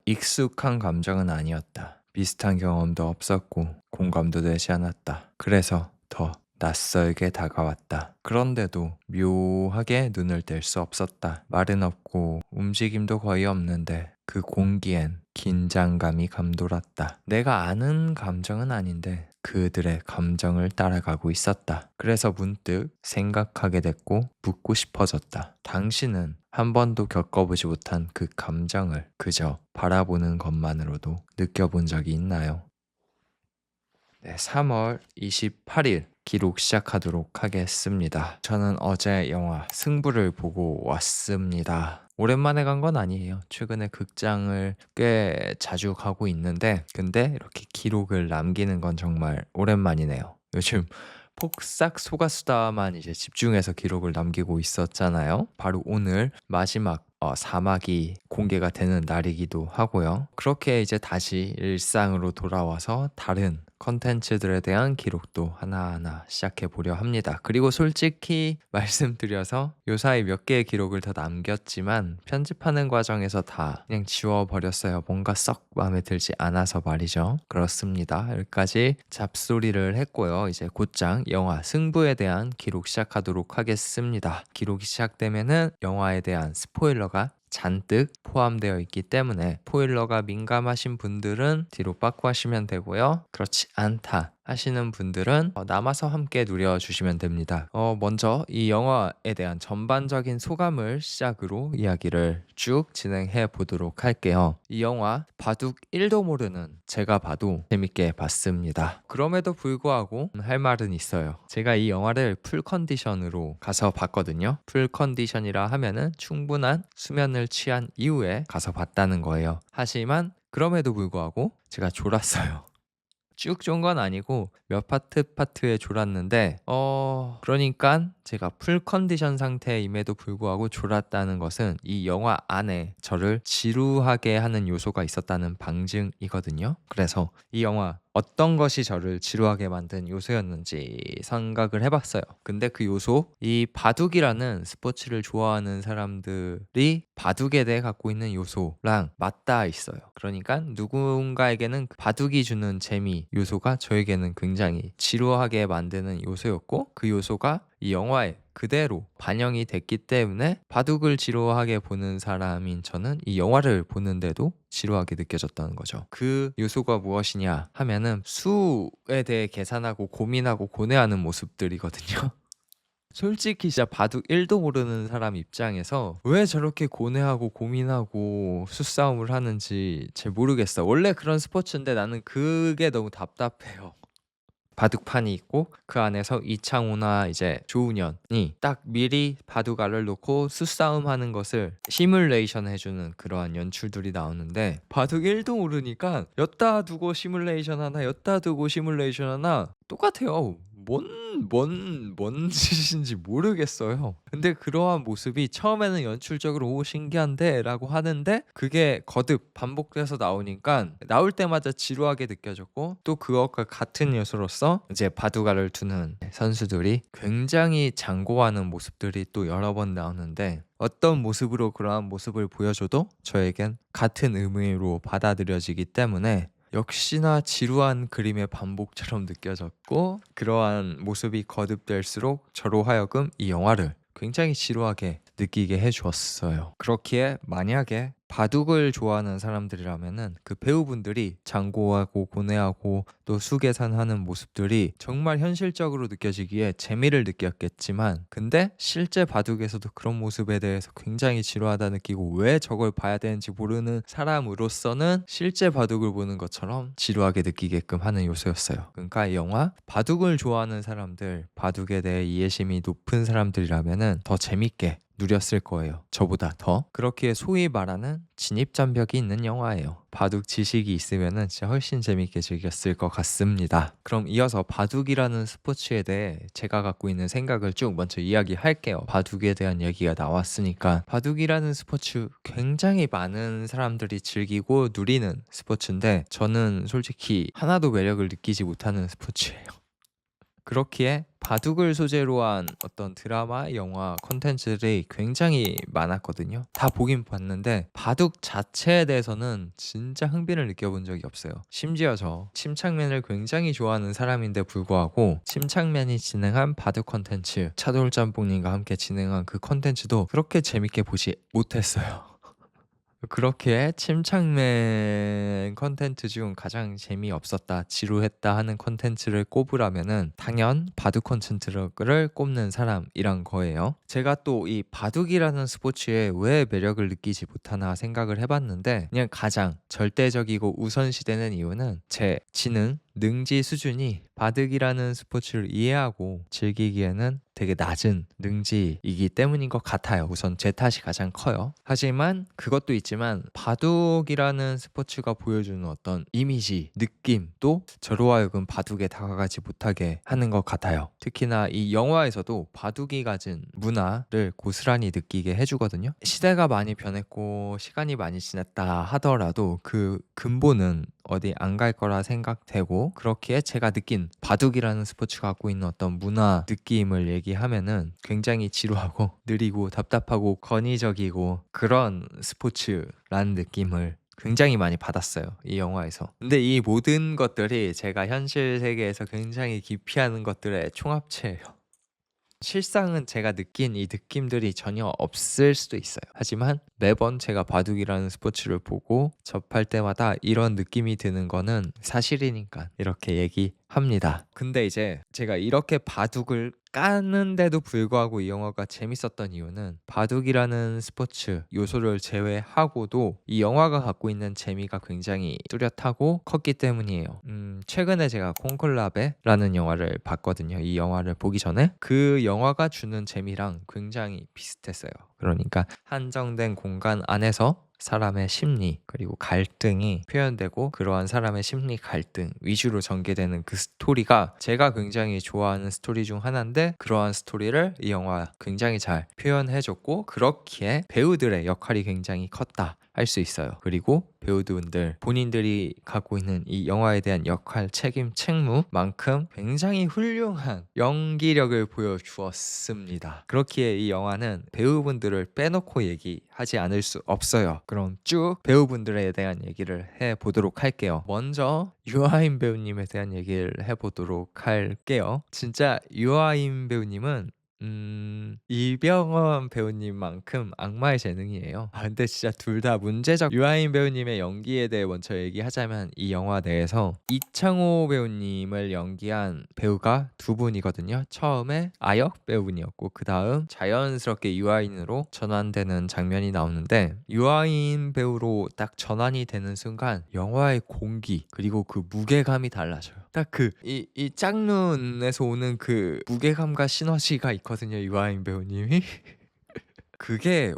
익숙한 감정은 아니었다. 비슷한 경험도 없었고 공감도 되지 않았다. 그래서 더 낯설게 다가왔다. 그런데도 묘하게 눈을 뗄 수 없었다. 말은 없고 움직임도 거의 없는데 그 공기엔 긴장감이 감돌았다. 내가 아는 감정은 아닌데 그들의 감정을 따라가고 있었다. 그래서 문득 생각하게 됐고 묻고 싶어졌다. 당신은 한 번도 겪어보지 못한 그 감정을 그저 바라보는 것만으로도 느껴본 적이 있나요? 네, 3월 28일 기록 시작하도록 하겠습니다. 저는 어제 영화 승부를 보고 왔습니다. 오랜만에 간 건 아니에요. 최근에 극장을 꽤 자주 가고 있는데 근데 이렇게 기록을 남기는 건 정말 오랜만이네요. 요즘 폭삭 소가수다만 이제 집중해서 기록을 남기고 있었잖아요. 바로 오늘 마지막 4막이 공개가 되는 날이기도 하고요. 그렇게 이제 다시 일상으로 돌아와서 다른 컨텐츠들에 대한 기록도 하나하나 시작해 보려 합니다. 그리고 솔직히 말씀드려서 요사이 몇 개의 기록을 더 남겼지만 편집하는 과정에서 다 그냥 지워버렸어요. 뭔가 썩 마음에 들지 않아서 말이죠. 그렇습니다. 여기까지 잡소리를 했고요. 이제 곧장 영화 승부에 대한 기록 시작하도록 하겠습니다. 기록이 시작되면은 영화에 대한 스포일러가 잔뜩 포함되어 있기 때문에 스포일러가 민감하신 분들은 뒤로 빠꾸 하시면 되고요. 그렇지 않다 하시는 분들은 남아서 함께 누려주시면 됩니다. 먼저 이 영화에 대한 전반적인 소감을 시작으로 이야기를 쭉 진행해 보도록 할게요. 이 영화 바둑 1도 모르는 제가 봐도 재밌게 봤습니다. 그럼에도 불구하고 할 말은 있어요. 제가 이 영화를 풀 컨디션으로 가서 봤거든요. 풀 컨디션이라 하면은 충분한 수면을 취한 이후에 가서 봤다는 거예요. 하지만 그럼에도 불구하고 제가 졸았어요. 쭉 존 건 아니고 몇 파트에 졸았는데 그러니까 제가 풀 컨디션 상태임에도 불구하고 졸았다는 것은 이 영화 안에 저를 지루하게 하는 요소가 있었다는 방증이거든요. 그래서 이 영화 어떤 것이 저를 지루하게 만든 요소였는지 생각을 해봤어요. 근데 그 요소, 이 바둑이라는 스포츠를 좋아하는 사람들이 바둑에 대해 갖고 있는 요소랑 맞닿아 있어요. 그러니까 누군가에게는 바둑이 주는 재미 요소가 저에게는 굉장히 지루하게 만드는 요소였고 그 요소가 이 영화에 그대로 반영이 됐기 때문에 바둑을 지루하게 보는 사람인 저는 이 영화를 보는데도 지루하게 느껴졌다는 거죠. 그 요소가 무엇이냐 하면은 수에 대해 계산하고 고민하고 고뇌하는 모습들이거든요. 솔직히 진짜 바둑 1도 모르는 사람 입장에서 왜 저렇게 고뇌하고 고민하고 수싸움을 하는지 잘 모르겠어. 원래 그런 스포츠인데 나는 그게 너무 답답해요. 바둑판이 있고 그 안에서 이창호나 이제 조훈현이 딱 미리 바둑알을 놓고 수싸움하는 것을 시뮬레이션 해주는 그러한 연출들이 나오는데 바둑 1도 모르니까 엿다 두고 시뮬레이션 하나 엿다 두고 시뮬레이션 하나 똑같아요. 뭔 짓인지 모르겠어요. 근데 그러한 모습이 처음에는 연출적으로 오 신기한데 라고 하는데 그게 거듭 반복돼서 나오니까 나올 때마다 지루하게 느껴졌고 또 그것과 같은 요소로서 이제 바둑알을 두는 선수들이 굉장히 장고하는 모습들이 또 여러 번 나오는데 어떤 모습으로 그러한 모습을 보여줘도 저에겐 같은 의미로 받아들여지기 때문에 역시나 지루한 그림의 반복처럼 느껴졌고 그러한 모습이 거듭될수록 저로 하여금 이 영화를 굉장히 지루하게 느끼게 해주었어요. 그렇기에 만약에 바둑을 좋아하는 사람들이라면은 그 배우분들이 장고하고 고뇌하고 또 수계산하는 모습들이 정말 현실적으로 느껴지기에 재미를 느꼈겠지만 근데 실제 바둑에서도 그런 모습에 대해서 굉장히 지루하다 느끼고 왜 저걸 봐야 되는지 모르는 사람으로서는 실제 바둑을 보는 것처럼 지루하게 느끼게끔 하는 요소였어요. 그러니까 이 영화 바둑을 좋아하는 사람들, 바둑에 대해 이해심이 높은 사람들이라면은 더 재밌게 누렸을 거예요. 저보다 더. 그렇기에 소위 말하는 진입장벽이 있는 영화예요. 바둑 지식이 있으면은 진짜 훨씬 재밌게 즐겼을 것 같습니다. 그럼 이어서 바둑이라는 스포츠에 대해 제가 갖고 있는 생각을 쭉 먼저 이야기할게요. 바둑에 대한 얘기가 나왔으니까 바둑이라는 스포츠 굉장히 많은 사람들이 즐기고 누리는 스포츠인데 저는 솔직히 하나도 매력을 느끼지 못하는 스포츠예요. 그렇기에 바둑을 소재로 한 어떤 드라마, 영화, 콘텐츠들이 굉장히 많았거든요. 다 보긴 봤는데 바둑 자체에 대해서는 진짜 흥미를 느껴본 적이 없어요. 심지어 저 침착맨을 굉장히 좋아하는 사람인데 불구하고 침착맨이 진행한 바둑 콘텐츠, 차돌짬뽕님과 함께 진행한 그 콘텐츠도 그렇게 재밌게 보지 못했어요. 그렇게 침착맨 컨텐츠 중 가장 재미없었다, 지루했다 하는 컨텐츠를 꼽으라면은 당연 바둑 콘텐츠를 꼽는 사람이란 거예요. 제가 또 이 바둑이라는 스포츠에 왜 매력을 느끼지 못하나 생각을 해봤는데 그냥 가장 절대적이고 우선시되는 이유는 제 지능, 능지 수준이 바둑이라는 스포츠를 이해하고 즐기기에는 되게 낮은 능지이기 때문인 것 같아요. 우선 제 탓이 가장 커요. 하지만 그것도 있지만 바둑이라는 스포츠가 보여주는 어떤 이미지, 느낌도 저로 하여금 바둑에 다가가지 못하게 하는 것 같아요. 특히나 이 영화에서도 바둑이 가진 문화를 고스란히 느끼게 해주거든요. 시대가 많이 변했고 시간이 많이 지났다 하더라도 그 근본은 어디 안 갈 거라 생각되고, 그렇기에 제가 느낀 바둑이라는 스포츠가 갖고 있는 어떤 문화 느낌을 얘기하면은 굉장히 지루하고 느리고 답답하고 건의적이고 그런 스포츠라는 느낌을 굉장히 많이 받았어요, 이 영화에서. 근데 이 모든 것들이 제가 현실 세계에서 굉장히 기피하는 것들의 총합체예요. 실상은 제가 느낀 이 느낌들이 전혀 없을 수도 있어요. 하지만 매번 제가 바둑이라는 스포츠를 보고 접할 때마다 이런 느낌이 드는 거는 사실이니까 이렇게 얘기합니다. 근데 이제 제가 이렇게 바둑을 까는데도 불구하고 이 영화가 재밌었던 이유는 바둑이라는 스포츠 요소를 제외하고도 이 영화가 갖고 있는 재미가 굉장히 뚜렷하고 컸기 때문이에요. 최근에 제가 콘클라베라는 영화를 봤거든요. 이 영화를 보기 전에 그 영화가 주는 재미랑 굉장히 비슷했어요. 그러니까 한정된 공간 안에서 사람의 심리 그리고 갈등이 표현되고, 그러한 사람의 심리 갈등 위주로 전개되는 그 스토리가 제가 굉장히 좋아하는 스토리 중 하나인데, 그러한 스토리를 이 영화 굉장히 잘 표현해줬고, 그렇기에 배우들의 역할이 굉장히 컸다 할 수 있어요. 그리고 배우분들 본인들이 갖고 있는 이 영화에 대한 역할, 책임, 책무만큼 굉장히 훌륭한 연기력을 보여주었습니다. 그렇기에 이 영화는 배우분들을 빼놓고 얘기하지 않을 수 없어요. 그럼 쭉 배우분들에 대한 얘기를 해보도록 할게요. 먼저 유아인 배우님에 대한 얘기를 해보도록 할게요. 진짜 유아인 배우님은 이병헌 배우님만큼 악마의 재능이에요. 근데 진짜 둘 다 문제적. 유아인 배우님의 연기에 대해 먼저 얘기하자면, 이 영화 내에서 이창호 배우님을 연기한 배우가 두 분이거든요. 처음에 아역 배우분이었고 그 다음 자연스럽게 유아인으로 전환되는 장면이 나오는데, 유아인 배우로 딱 전환이 되는 순간 영화의 공기 그리고 그 무게감이 달라져요. 딱 이 짝눈에서 오는 그 무게감과 시너지가 있거든요, 유아인 배우님이. 그게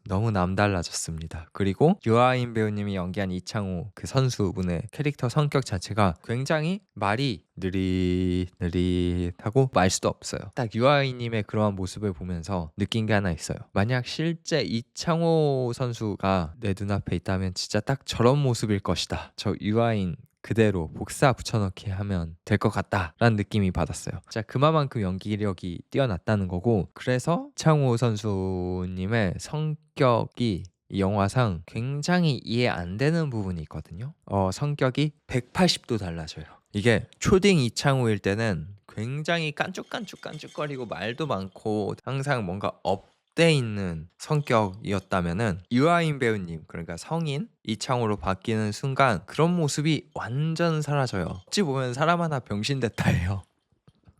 너무 남달라졌습니다. 그리고 유아인 배우님이 연기한 이창호 그 선수분의 캐릭터 성격 자체가 굉장히 말이 느릿느릿하고 말 수도 없어요. 딱 유아인님의 그러한 모습을 보면서 느낀 게 하나 있어요. 만약 실제 이창호 선수가 내 눈앞에 있다면 진짜 딱 저런 모습일 것이다. 저 유아인 그대로 복사 붙여넣기 하면 될 것 같다라는 느낌이 받았어요. 진짜 그만큼 연기력이 뛰어났다는 거고, 그래서 이창호 선수님의 성격이 이 영화상 굉장히 이해 안 되는 부분이 있거든요. 성격이 180도 달라져요. 이게 초딩 이창호일 때는 굉장히 깐죽깐죽거리고 말도 많고 항상 뭔가 업돼 있는 성격이었다면은, 유아인 배우님 그러니까 성인 이창호로 바뀌는 순간 그런 모습이 완전 사라져요. 어찌 보면 사람 하나 병신됐다예요.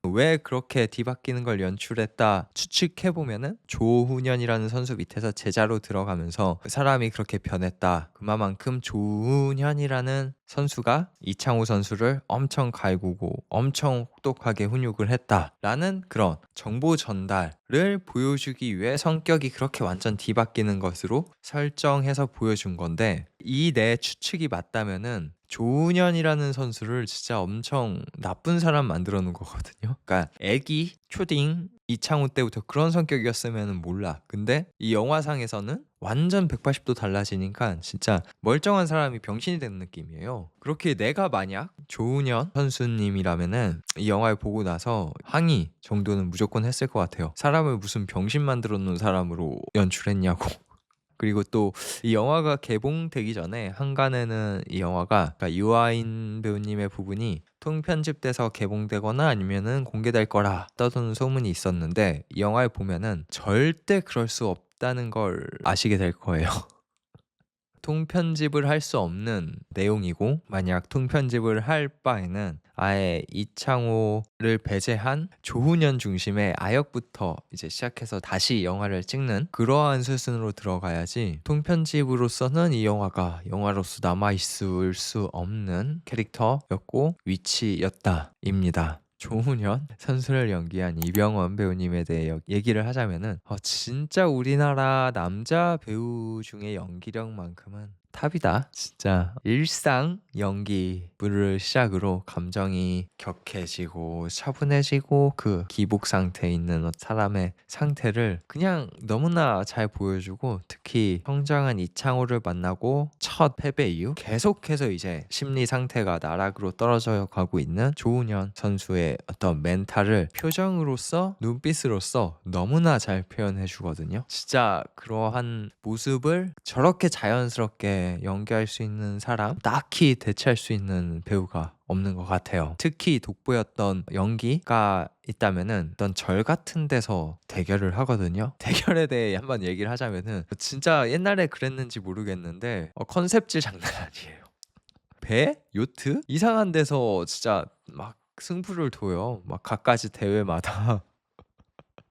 왜 그렇게 뒤바뀌는 걸 연출했다 추측해보면은, 조훈현이라는 선수 밑에서 제자로 들어가면서 그 사람이 그렇게 변했다, 그만큼 조훈현이라는 선수가 이창호 선수를 엄청 갈구고 엄청 혹독하게 훈육을 했다라는 그런 정보 전달을 보여주기 위해 성격이 그렇게 완전 뒤바뀌는 것으로 설정해서 보여준 건데, 이 내 추측이 맞다면은 조훈현이라는 선수를 진짜 엄청 나쁜 사람 만들어 놓은 거거든요. 그러니까 애기 초딩 이창호 때부터 그런 성격이었으면 몰라. 근데 이 영화상에서는 완전 180도 달라지니까 진짜 멀쩡한 사람이 병신이 되는 느낌이에요. 그렇게 내가 만약 조훈현 선수님이라면은 이 영화를 보고 나서 항의 정도는 무조건 했을 것 같아요. 사람을 무슨 병신 만들어 놓은 사람으로 연출했냐고. 그리고 또 이 영화가 개봉되기 전에 한간에는 이 영화가 그러니까 유아인 배우님의 부분이 통편집돼서 개봉되거나 아니면은 공개될 거라 떠도는 소문이 있었는데 이 영화를 보면은 절대 그럴 수 없다는 걸 아시게 될 거예요. 통편집을 할 수 없는 내용이고 만약 통편집을 할 바에는 아예 이창호를 배제한 조훈현 중심의 아역부터 이제 시작해서 다시 영화를 찍는 그러한 수순으로 들어가야지 통편집으로서는 이 영화가 영화로서 남아있을 수 없는 캐릭터였고 위치였다입니다. 조훈현 선수를 연기한 이병헌 배우님에 대해 얘기를 하자면은 진짜 우리나라 남자 배우 중에 연기력만큼은 탑이다. 진짜 일상 연기를 시작으로 감정이 격해지고 차분해지고 그 기복 상태에 있는 사람의 상태를 그냥 너무나 잘 보여주고 특히 성장한 이창호를 만나고 첫 패배 이후 계속해서 이제 심리 상태가 나락으로 떨어져 가고 있는 조훈현 선수의 어떤 멘탈을 표정으로서 눈빛으로서 너무나 잘 표현해 주거든요. 진짜 그러한 모습을 저렇게 자연스럽게 연기할 수 있는 사람 딱히 대체할 수 있는 배우가 없는 것 같아요. 특히 돋보였던 연기가 있다면은 어떤 절 같은 데서 대결을 하거든요. 대결에 대해 한번 얘기를 하자면은 진짜 옛날에 그랬는지 모르겠는데 컨셉질 장난 아니에요. 배? 요트? 이상한 데서 진짜 막 승부를 둬요. 막 갖가지 대회마다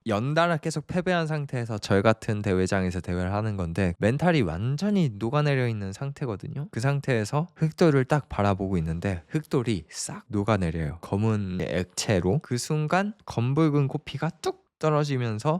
연달아 계속 패배한 상태에서 절 같은 대회장에서 대회를 하는 건데 멘탈이 완전히 녹아내려 있는 상태거든요. 그 상태에서 흑돌을 딱 바라보고 있는데 흑돌이 싹 녹아내려요. 검은 액체로. 그 순간 검붉은 코피가 뚝 떨어지면서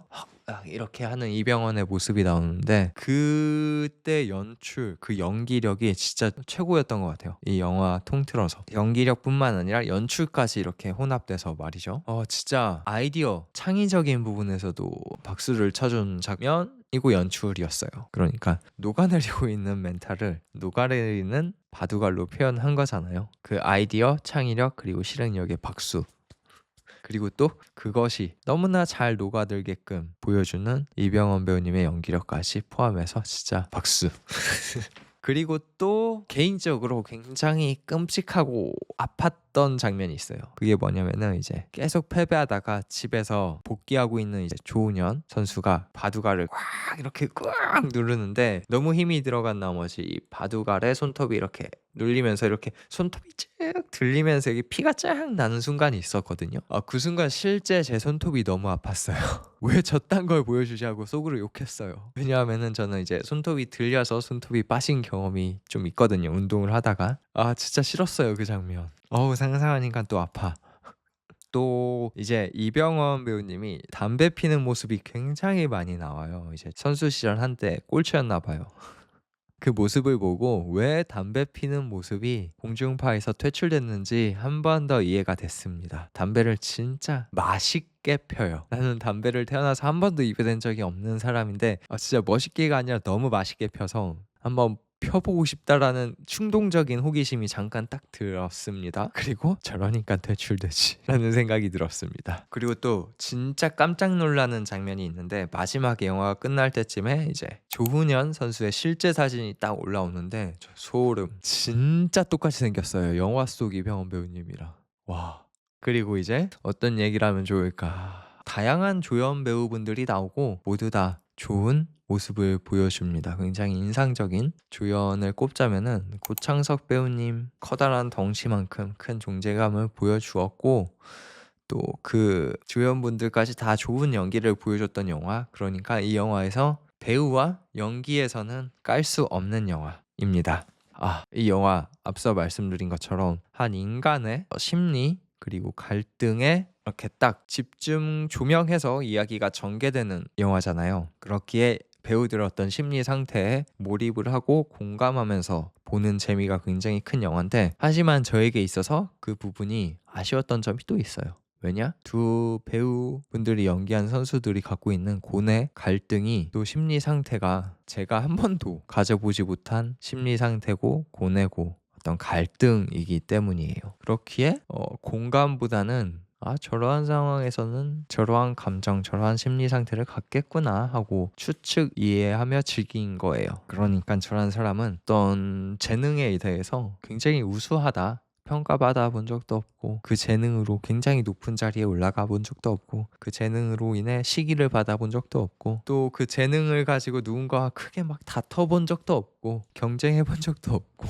이렇게 하는 이병헌의 모습이 나오는데 그때 연출, 그 연기력이 진짜 최고였던 것 같아요. 이 영화 통틀어서 연기력뿐만 아니라 연출까지 이렇게 혼합돼서 말이죠. 진짜 아이디어, 창의적인 부분에서도 박수를 쳐준 장면이고 연출이었어요. 그러니까 녹아내리고 있는 멘탈을 녹아내리는 바둑알로 표현한 거잖아요. 그 아이디어, 창의력 그리고 실행력의 박수. 그리고 또 그것이 너무나 잘 녹아들게끔 보여주는 이병헌 배우님의 연기력까지 포함해서 진짜 박수. 그리고 또 개인적으로 굉장히 끔찍하고 아팠던 장면이 있어요. 그게 뭐냐면은 이제 계속 패배하다가 집에서 복귀하고 있는 이제 조훈현 선수가 바둑알을 꽉 이렇게 꽉 누르는데 너무 힘이 들어간 나머지 이 바둑알에 손톱이 이렇게 눌리면서 이렇게 손톱이 쭉 들리면서 이게 피가 쫙 나는 순간이 있었거든요. 그 순간 실제 제 손톱이 너무 아팠어요. 왜 저딴 걸 보여주자고 속으로 욕했어요. 왜냐하면은 저는 이제 손톱이 들려서 손톱이 빠진 경험이 좀 있거든요. 운동을 하다가 진짜 싫었어요 그 장면. 상상하니까 또 아파. 또 이제 이병헌 배우님이 담배 피는 모습이 굉장히 많이 나와요. 이제 선수 시절 한때 꼴찌였나 봐요. 그 모습을 보고 왜 담배 피는 모습이 공중파에서 퇴출됐는지 한 번 더 이해가 됐습니다. 담배를 진짜 맛있게 펴요. 나는 담배를 태어나서 한 번도 입에 댄 적이 없는 사람인데 진짜 멋있게가 아니라 너무 맛있게 펴서 한번 펴보고 싶다라는 충동적인 호기심이 잠깐 딱 들었습니다. 그리고 저러니까 퇴출되지 라는 생각이 들었습니다. 그리고 또 진짜 깜짝 놀라는 장면이 있는데 마지막에 영화가 끝날 때쯤에 이제 조훈현 선수의 실제 사진이 딱 올라오는데 저 소름. 진짜 똑같이 생겼어요. 영화 속 이병헌 배우님이랑. 와. 그리고 이제 어떤 얘기를 하면 좋을까. 다양한 조연 배우분들이 나오고 모두 다 좋은 모습을 보여줍니다. 굉장히 인상적인 조연을 꼽자면은 고창석 배우님 커다란 덩치만큼 큰 존재감을 보여주었고 또 그 조연분들까지 다 좋은 연기를 보여줬던 영화. 그러니까 이 영화에서 배우와 연기에서는 깔 수 없는 영화입니다. 이 영화 앞서 말씀드린 것처럼 한 인간의 심리 그리고 갈등에 이렇게 딱 집중 조명해서 이야기가 전개되는 영화잖아요. 그렇기에 배우들의 어떤 심리 상태에 몰입을 하고 공감하면서 보는 재미가 굉장히 큰 영화인데 하지만 저에게 있어서 그 부분이 아쉬웠던 점이 또 있어요. 왜냐? 두 배우분들이 연기한 선수들이 갖고 있는 고뇌, 갈등이 또 심리 상태가 제가 한 번도 가져보지 못한 심리 상태고 고뇌고 어떤 갈등이기 때문이에요. 그렇기에 공감보다는 저러한 상황에서는 저러한 감정, 저러한 심리 상태를 갖겠구나 하고 추측 이해하며 즐긴 거예요. 그러니까 저런 사람은 어떤 재능에 대해서 굉장히 우수하다, 평가받아 본 적도 없고 그 재능으로 굉장히 높은 자리에 올라가 본 적도 없고 그 재능으로 인해 시기를 받아 본 적도 없고 또 그 재능을 가지고 누군가와 크게 막 다퉈 본 적도 없고 경쟁해 본 적도 없고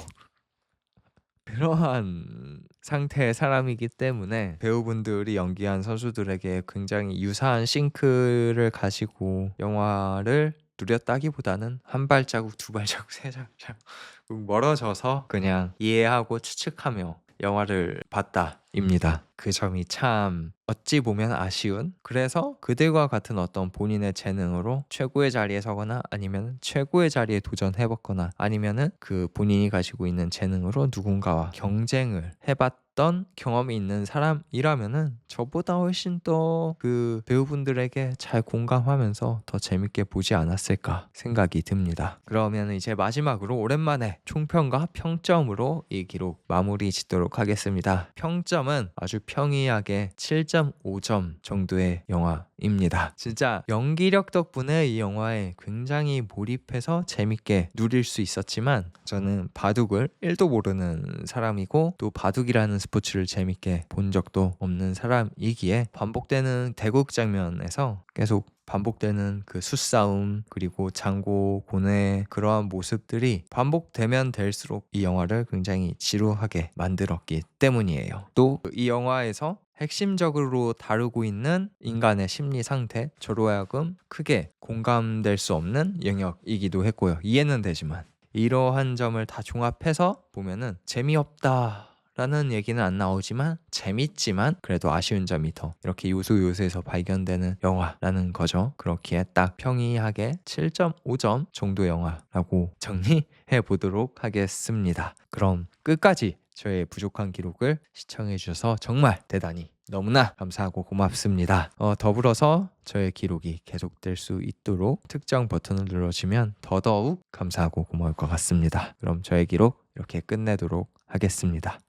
그러한 상태의 사람이기 때문에 배우분들이 연기한 선수들에게 굉장히 유사한 싱크를 가지고 영화를 누렸다기보다는 한 발자국, 두 발자국, 세 발자국 멀어져서 그냥 이해하고 추측하며 영화를 봤다입니다. 그 점이 참 어찌 보면 아쉬운, 그래서 그들과 같은 어떤 본인의 재능으로 최고의 자리에 서거나 아니면 최고의 자리에 도전해봤거나 아니면은 그 본인이 가지고 있는 재능으로 누군가와 경쟁을 해봤던 경험이 있는 사람이라면은 저보다 훨씬 더 그 배우분들에게 잘 공감하면서 더 재밌게 보지 않았을까 생각이 듭니다. 그러면 이제 마지막으로 오랜만에 총평과 평점으로 이 기록 마무리 짓도록 하겠습니다. 평점은 아주 평이하게 7.5점 정도의 영화입니다. 진짜 연기력 덕분에 이 영화에 굉장히 몰입해서 재밌게 누릴 수 있었지만 저는 바둑을 1도 모르는 사람이고 또 바둑이라는 스포츠를 재밌게 본 적도 없는 사람이기에 반복되는 대국 장면에서 계속 반복되는 그 수싸움 그리고 장고 고뇌 그러한 모습들이 반복되면 될수록 이 영화를 굉장히 지루하게 만들었기 때문이에요. 또 이 영화에서 핵심적으로 다루고 있는 인간의 심리 상태, 저로 하여금 크게 공감될 수 없는 영역이기도 했고요. 이해는 되지만 이러한 점을 다 종합해서 보면은 재미없다 라는 얘기는 안 나오지만 재밌지만 그래도 아쉬운 점이 더 이렇게 요소에서 발견되는 영화라는 거죠. 그렇기에 딱 평이하게 7.5점 정도 영화라고 정리해 보도록 하겠습니다. 그럼 끝까지 저의 부족한 기록을 시청해 주셔서 정말 대단히 너무나 감사하고 고맙습니다. 더불어서 저의 기록이 계속될 수 있도록 특정 버튼을 눌러주면 더더욱 감사하고 고마울 것 같습니다. 그럼 저의 기록 이렇게 끝내도록 하겠습니다.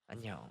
안녕.